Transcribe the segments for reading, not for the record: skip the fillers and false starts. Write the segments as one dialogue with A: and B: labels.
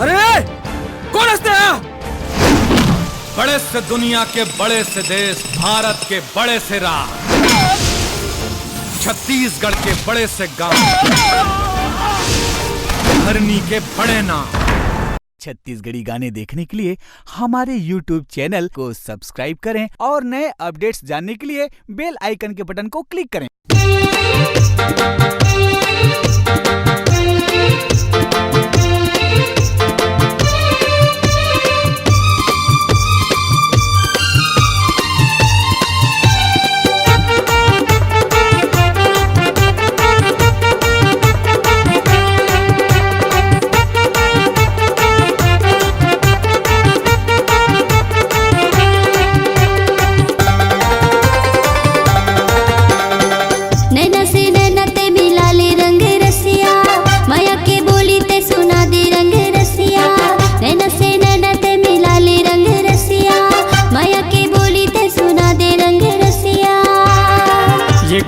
A: अरे कौन हंसते हैं? बड़े से दुनिया के बड़े से देश, भारत के बड़े से राज, छत्तीसगढ़ के बड़े से गांव, धरनी के बड़े नाम।
B: छत्तीसगढ़ी गाने देखने के लिए हमारे YouTube चैनल को सब्सक्राइब करें और नए अपडेट्स जानने के लिए बेल आइकन के बटन को क्लिक करें।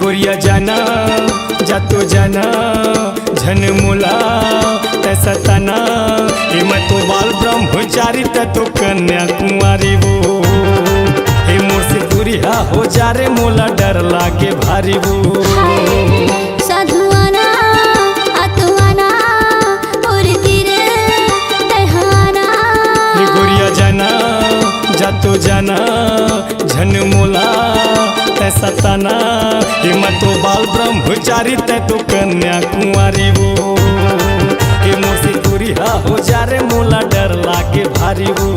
C: गोरिया जाना जातो जाना झन मुला तैसा तना हे मैं तो बाल ब्रह्मचारी तो कन्या कुंवारी वो हे मोर से दूरिया हो जा रे मोला डर लागे भारी वो
D: साधुआना आतुआना और तीरे तहाना
C: हे गोरिया जाना जातो जाना झन मुला तैसा तना हे मैं तो बाल ब्रह्मचारी तो कन्या कुंवारी वो हे मोर से दूरिया हो जा रे मोला डर लागे भारी वो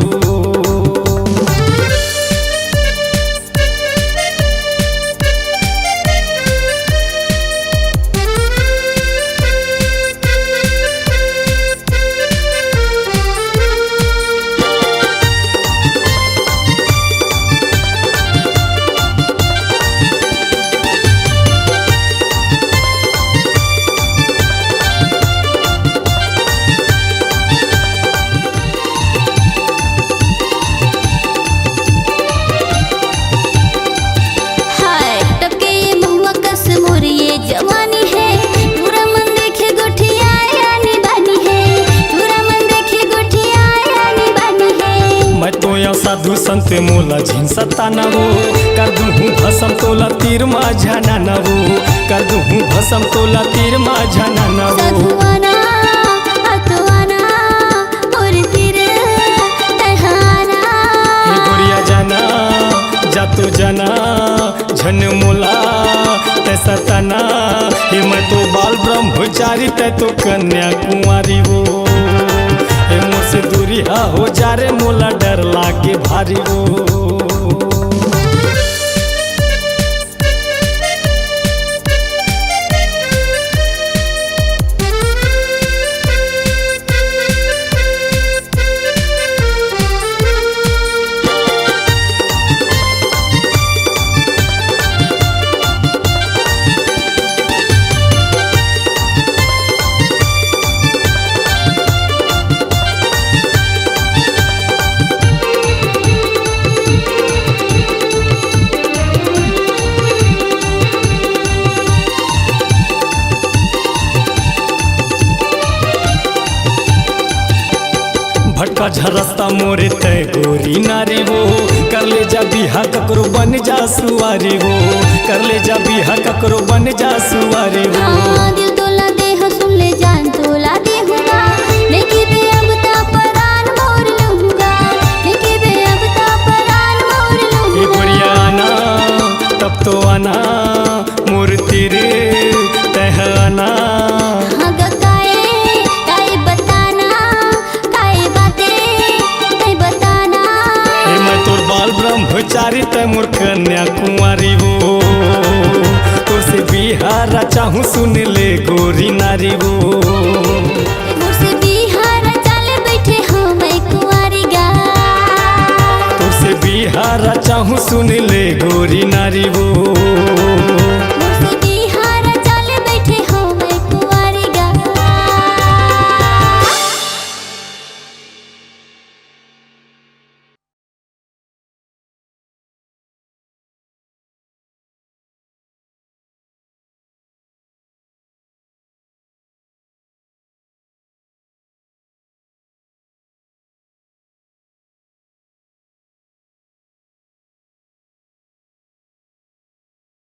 C: साधु संत मोला झिन सताना वो कर दूँ भसम तोला तीर माझा नाना वो कर दूँ भसम तोला तीर माझा नाना वो
D: साधुआना आतुआना और तीरे तहाना
C: हे गोरिया जाना जातो जाना झन मोला तैसा तना हे मैं तो बाल ब्रह्मचारी तो कन्या कुंवारी वो हे मोर से दूरिया हो जा रे मोला डर लागे भारी वो भटका झरस्ता मोरे तय गोरी नारी वो कर ले जा बिहा ककरो बन जा सुवारी वो कर ले जा बिहा ककरो बन जा सुवारी वो
D: दिल तोला देह सुन ले जान तोला देहूँगा लेके बे अब ता परान मोर लूँगा लेके बे अब ता परान मोर लूँगा
C: हे गोरिया आना तब तो आना मोर तेरे तह आना ब्रह्मचारी तय मोर कन्या कुंवारी वो तो से बिहारा चाहूँ सुन ले गोरी नारी वो
D: मोर से बिहारा चले बैठे हाँ मैं कुंवारी गा
C: तो से बिहारा चाहूँ सुन ले गोरी नारी वो